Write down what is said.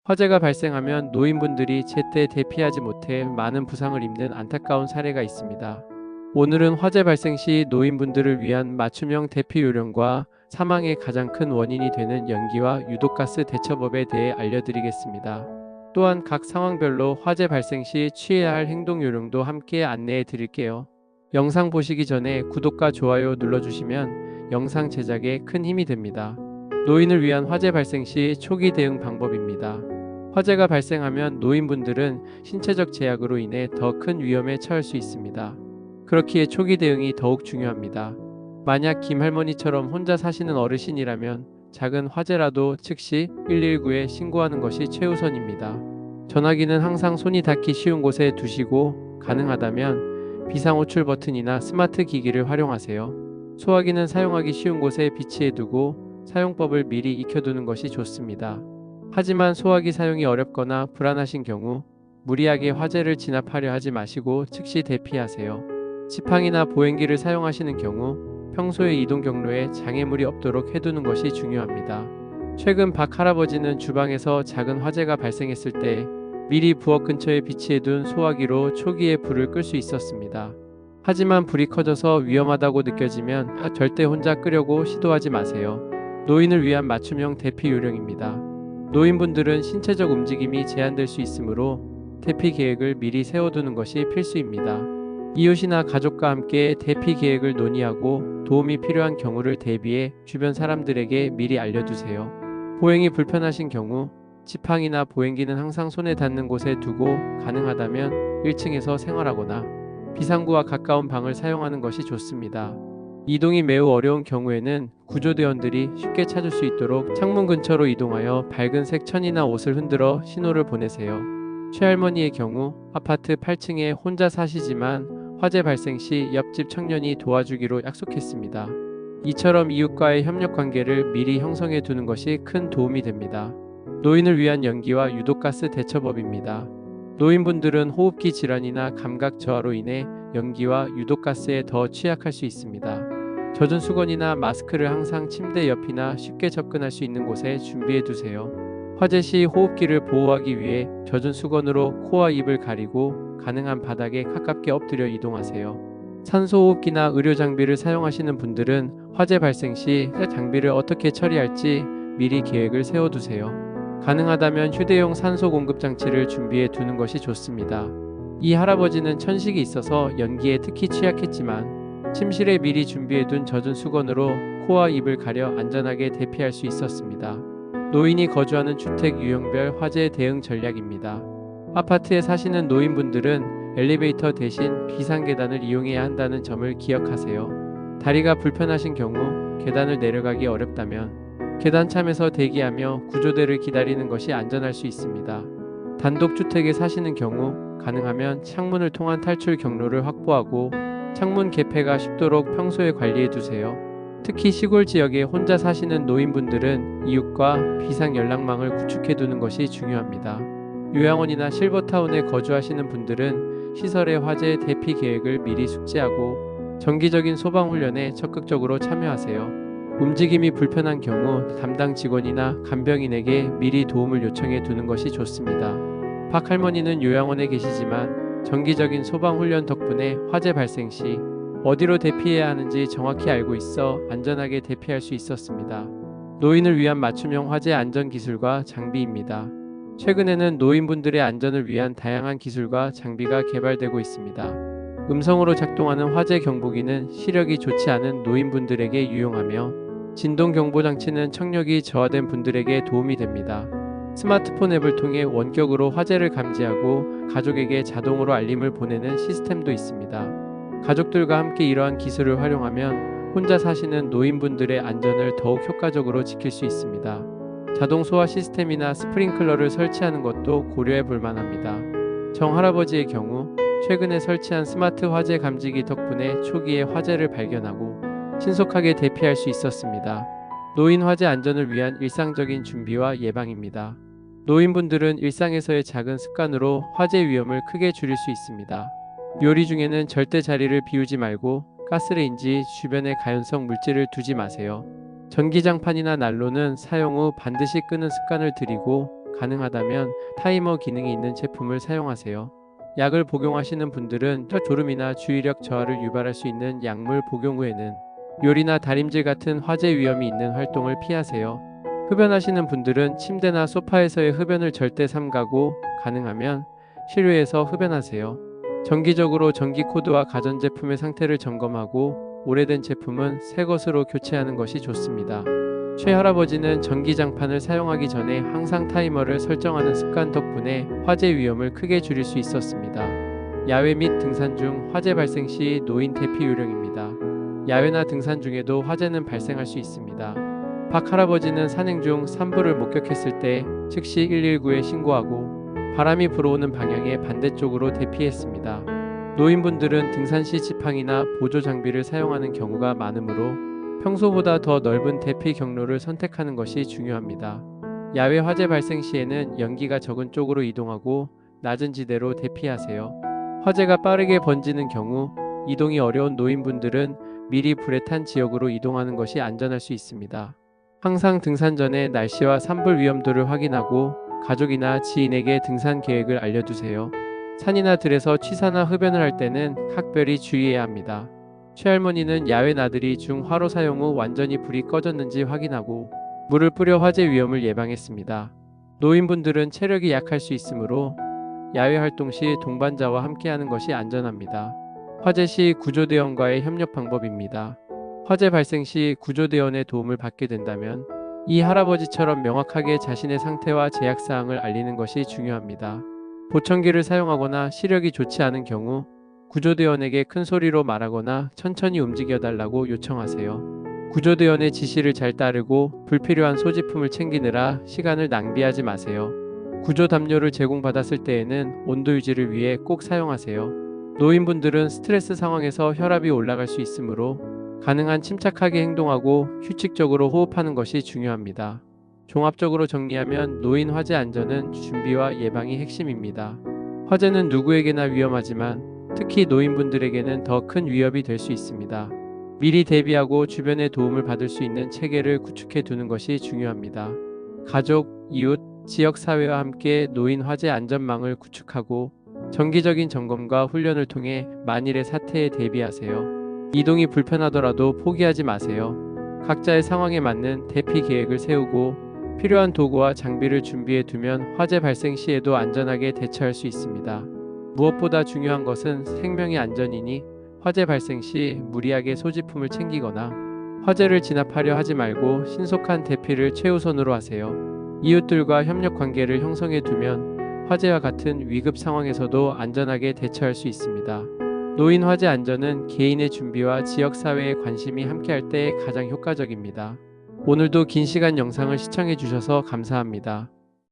화재가 발생하면 노인분들이 제때 대피하지 못해 많은 부상을 입는 안타까운 사례가 있습니다. 오늘은 화재 발생 시 노인분들을 위한 맞춤형 대피 요령과 사망의 가장 큰 원인이 되는 연기와 유독가스 대처법에 대해 알려드리겠습니다. 또한 각 상황별로 화재 발생 시 취해야 할 행동 요령도 함께 안내해 드릴게요. 영상 보시기 전에 구독과 좋아요 눌러주시면 영상 제작에 큰 힘이 됩니다. 노인을 위한 화재 발생 시 초기 대응 방법입니다. 화재가 발생하면 노인분들은 신체적 제약으로 인해 더 큰 위험에 처할 수 있습니다. 그렇기에 초기 대응이 더욱 중요합니다. 만약 김할머니처럼 혼자 사시는 어르신이라면 작은 화재라도 즉시 119에 신고하는 것이 최우선입니다. 전화기는 항상 손이 닿기 쉬운 곳에 두시고 가능하다면 비상호출 버튼이나 스마트 기기를 활용하세요. 소화기는 사용하기 쉬운 곳에 비치해 두고 사용법을 미리 익혀두는 것이 좋습니다. 하지만 소화기 사용이 어렵거나 불안하신 경우 무리하게 화재를 진압하려 하지 마시고 즉시 대피하세요. 지팡이나 보행기를 사용하시는 경우 평소의 이동 경로에 장애물이 없도록 해두는 것이 중요합니다. 최근 박 할아버지는 주방에서 작은 화재가 발생했을 때 미리 부엌 근처에 비치해둔 소화기로 초기에 불을 끌 수 있었습니다. 하지만 불이 커져서 위험하다고 느껴지면 절대 혼자 끄려고 시도하지 마세요. 노인을 위한 맞춤형 대피 요령입니다. 노인분들은 신체적 움직임이 제한될 수 있으므로 대피 계획을 미리 세워두는 것이 필수입니다. 이웃이나 가족과 함께 대피 계획을 논의하고 도움이 필요한 경우를 대비해 주변 사람들에게 미리 알려두세요. 보행이 불편하신 경우 지팡이나 보행기는 항상 손에 닿는 곳에 두고 가능하다면 1층에서 생활하거나 비상구와 가까운 방을 사용하는 것이 좋습니다. 이동이 매우 어려운 경우에는 구조대원들이 쉽게 찾을 수 있도록 창문 근처로 이동하여 밝은색 천이나 옷을 흔들어 신호를 보내세요. 최할머니의 경우 아파트 8층에 혼자 사시지만 화재 발생 시 옆집 청년이 도와주기로 약속했습니다. 이처럼 이웃과의 협력 관계를 미리 형성해 두는 것이 큰 도움이 됩니다. 노인을 위한 연기와 유독가스 대처법입니다. 노인분들은 호흡기 질환이나 감각 저하로 인해 연기와 유독가스에 더 취약할 수 있습니다. 젖은 수건이나 마스크를 항상 침대 옆이나 쉽게 접근할 수 있는 곳에 준비해 두세요. 화재 시 호흡기를 보호하기 위해 젖은 수건으로 코와 입을 가리고 가능한 바닥에 가깝게 엎드려 이동하세요. 산소호흡기나 의료 장비를 사용하시는 분들은 화재 발생 시 장비를 어떻게 처리할지 미리 계획을 세워두세요. 가능하다면 휴대용 산소 공급 장치를 준비해 두는 것이 좋습니다. 이 할아버지는 천식이 있어서 연기에 특히 취약했지만 침실에 미리 준비해둔 젖은 수건으로 코와 입을 가려 안전하게 대피할 수 있었습니다. 노인이 거주하는 주택 유형별 화재 대응 전략입니다. 아파트에 사시는 노인분들은 엘리베이터 대신 비상계단을 이용해야 한다는 점을 기억하세요. 다리가 불편하신 경우 계단을 내려가기 어렵다면 계단참에서 대기하며 구조대를 기다리는 것이 안전할 수 있습니다. 단독주택에 사시는 경우 가능하면 창문을 통한 탈출 경로를 확보하고 창문 개폐가 쉽도록 평소에 관리해 두세요. 특히 시골 지역에 혼자 사시는 노인분들은 이웃과 비상 연락망을 구축해 두는 것이 중요합니다. 요양원이나 실버타운에 거주하시는 분들은 시설의 화재 대피 계획을 미리 숙지하고 정기적인 소방훈련에 적극적으로 참여하세요. 움직임이 불편한 경우 담당 직원이나 간병인에게 미리 도움을 요청해 두는 것이 좋습니다. 박 할머니는 요양원에 계시지만 정기적인 소방훈련 덕분에 화재 발생 시 어디로 대피해야 하는지 정확히 알고 있어 안전하게 대피할 수 있었습니다. 노인을 위한 맞춤형 화재 안전 기술과 장비입니다. 최근에는 노인분들의 안전을 위한 다양한 기술과 장비가 개발되고 있습니다. 음성으로 작동하는 화재 경보기는 시력이 좋지 않은 노인분들에게 유용하며 진동 경보 장치는 청력이 저하된 분들에게 도움이 됩니다. 스마트폰 앱을 통해 원격으로 화재를 감지하고 가족에게 자동으로 알림을 보내는 시스템도 있습니다. 가족들과 함께 이러한 기술을 활용하면 혼자 사시는 노인분들의 안전을 더욱 효과적으로 지킬 수 있습니다. 자동 소화 시스템이나 스프링클러를 설치하는 것도 고려해 볼 만합니다. 정 할아버지의 경우 최근에 설치한 스마트 화재 감지기 덕분에 초기에 화재를 발견하고 신속하게 대피할 수 있었습니다. 노인 화재 안전을 위한 일상적인 준비와 예방입니다. 노인분들은 일상에서의 작은 습관으로 화재 위험을 크게 줄일 수 있습니다. 요리 중에는 절대 자리를 비우지 말고 가스레인지 주변에 가연성 물질을 두지 마세요. 전기장판이나 난로는 사용 후 반드시 끄는 습관을 들이고 가능하다면 타이머 기능이 있는 제품을 사용하세요. 약을 복용하시는 분들은 혀조름이나 주의력 저하를 유발할 수 있는 약물 복용 후에는 요리나 다림질 같은 화재 위험이 있는 활동을 피하세요. 흡연하시는 분들은 침대나 소파에서의 흡연을 절대 삼가고 가능하면 실외에서 흡연하세요. 정기적으로 전기 코드와 가전제품의 상태를 점검하고 오래된 제품은 새 것으로 교체하는 것이 좋습니다. 최할아버지는 전기장판을 사용하기 전에 항상 타이머를 설정하는 습관 덕분에 화재 위험을 크게 줄일 수 있었습니다. 야외 및 등산 중 화재 발생 시 노인 대피 요령입니다. 야외나 등산 중에도 화재는 발생할 수 있습니다. 박 할아버지는 산행 중 산불을 목격했을 때 즉시 119에 신고하고 바람이 불어오는 방향의 반대쪽으로 대피했습니다. 노인분들은 등산 시 지팡이나 보조 장비를 사용하는 경우가 많으므로 평소보다 더 넓은 대피 경로를 선택하는 것이 중요합니다. 야외 화재 발생 시에는 연기가 적은 쪽으로 이동하고 낮은 지대로 대피하세요. 화재가 빠르게 번지는 경우 이동이 어려운 노인분들은 미리 불에 탄 지역으로 이동하는 것이 안전할 수 있습니다. 항상 등산 전에 날씨와 산불 위험도를 확인하고 가족이나 지인에게 등산 계획을 알려두세요. 산이나 들에서 취사나 흡연을 할 때는 각별히 주의해야 합니다. 최할머니는 야외 나들이 중 화로 사용 후 완전히 불이 꺼졌는지 확인하고 물을 뿌려 화재 위험을 예방했습니다. 노인분들은 체력이 약할 수 있으므로 야외 활동 시 동반자와 함께하는 것이 안전합니다. 화재 시 구조대원과의 협력 방법입니다. 화재 발생 시 구조대원의 도움을 받게 된다면 이 할아버지처럼 명확하게 자신의 상태와 제약사항을 알리는 것이 중요합니다. 보청기를 사용하거나 시력이 좋지 않은 경우 구조대원에게 큰 소리로 말하거나 천천히 움직여달라고 요청하세요. 구조대원의 지시를 잘 따르고 불필요한 소지품을 챙기느라 시간을 낭비하지 마세요. 구조 담요를 제공받았을 때에는 온도 유지를 위해 꼭 사용하세요. 노인분들은 스트레스 상황에서 혈압이 올라갈 수 있으므로 가능한 침착하게 행동하고 규칙적으로 호흡하는 것이 중요합니다. 종합적으로 정리하면 노인 화재 안전은 준비와 예방이 핵심입니다. 화재는 누구에게나 위험하지만 특히 노인분들에게는 더 큰 위협이 될 수 있습니다. 미리 대비하고 주변의 도움을 받을 수 있는 체계를 구축해 두는 것이 중요합니다. 가족, 이웃, 지역사회와 함께 노인 화재 안전망을 구축하고 정기적인 점검과 훈련을 통해 만일의 사태에 대비하세요. 이동이 불편하더라도 포기하지 마세요. 각자의 상황에 맞는 대피 계획을 세우고 필요한 도구와 장비를 준비해 두면 화재 발생 시에도 안전하게 대처할 수 있습니다. 무엇보다 중요한 것은 생명의 안전이니 화재 발생 시 무리하게 소지품을 챙기거나 화재를 진압하려 하지 말고 신속한 대피를 최우선으로 하세요. 이웃들과 협력 관계를 형성해 두면 화재와 같은 위급 상황에서도 안전하게 대처할 수 있습니다. 노인 화재 안전은 개인의 준비와 지역사회의 관심이 함께할 때 가장 효과적입니다. 오늘도 긴 시간 영상을 시청해 주셔서 감사합니다.